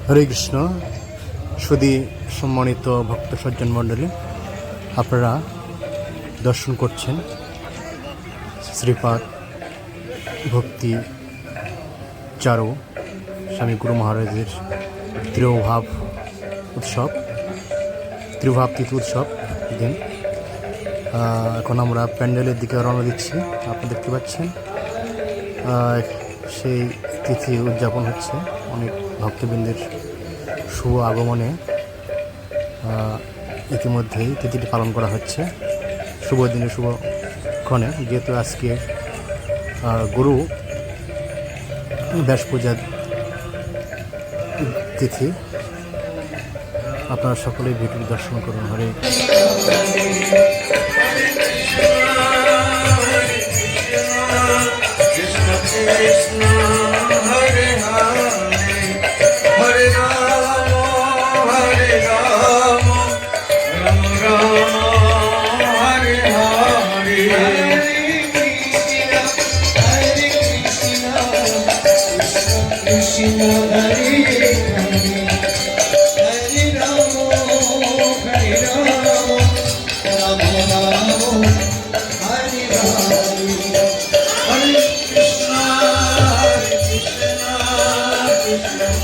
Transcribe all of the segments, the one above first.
হরে কৃষ্ণ। সুধী সম্মানিত ভক্ত সজ্জন মণ্ডলী, আপনারা দর্শন করছেন শ্রীপাদ ভক্তি চারু স্বামী গুরু মহারাজের ত্রিভাব তিথি উৎসব দিন। এখন আমরা প্যান্ডেলের দিকে রওনা দিচ্ছি। আপনি দেখতে পাচ্ছেন সেই তিথি উদযাপন হচ্ছে। অনেক ভক্তবৃন্দের শুভ আগমনে ইতিমধ্যেই তিথিটি পালন করা হচ্ছে। শুভ দিনে শুভক্ষণে, যেহেতু আজকে গুরু ব্যাস পূজার তিথি, আপনারা সকলেই ভিডিও দর্শন করুন। হরে কৃষ্ণ কৃষ্ণ হরে হরে হরে রাম হরে রাম রাম রাম হরে হরে কৃষ্ণ হরে হরে হরে রাম হরে রাম রাম রাম হরে হরে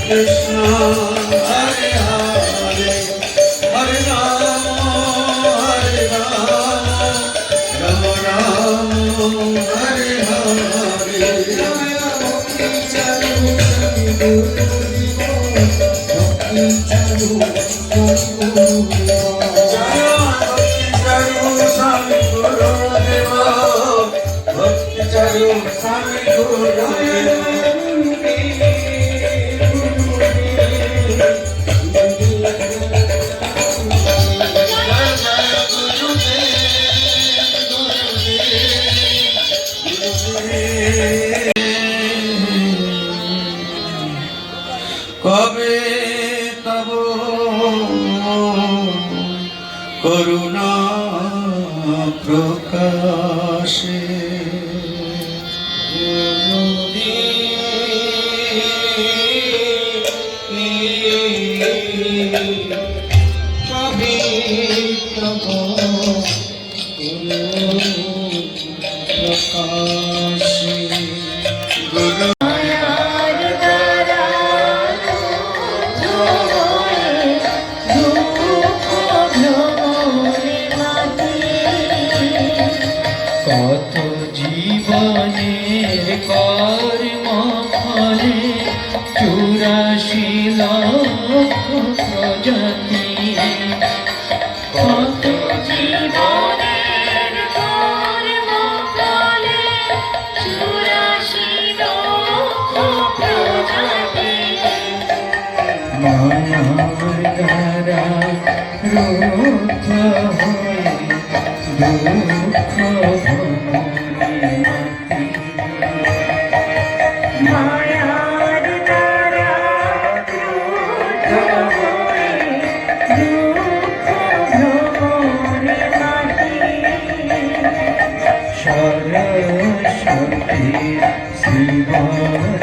কৃষ্ণ হরে হরে হরে রাম রাম রাম হরে হরে। স্বামী গুরুদেব ভক্তি চারু স্বামী গুরুদেব কবে তব করুণা প্রকাশে কবে তব প্রকাশে গুরু কত জীবনের কর্ম ফলে 84 লক্ষ প্রজাতি, কত জীবনের কর্ম ফলে 84 লক্ষ প্রজাতি, মায়ার দ্বারা রুদ্ধ হয়ে দুঃখ মায়ার দ্বারা ক্রুদ্ধ হয়ে দুঃখ ভ্রমণে মাতি, সরস্বতী শ্রীবর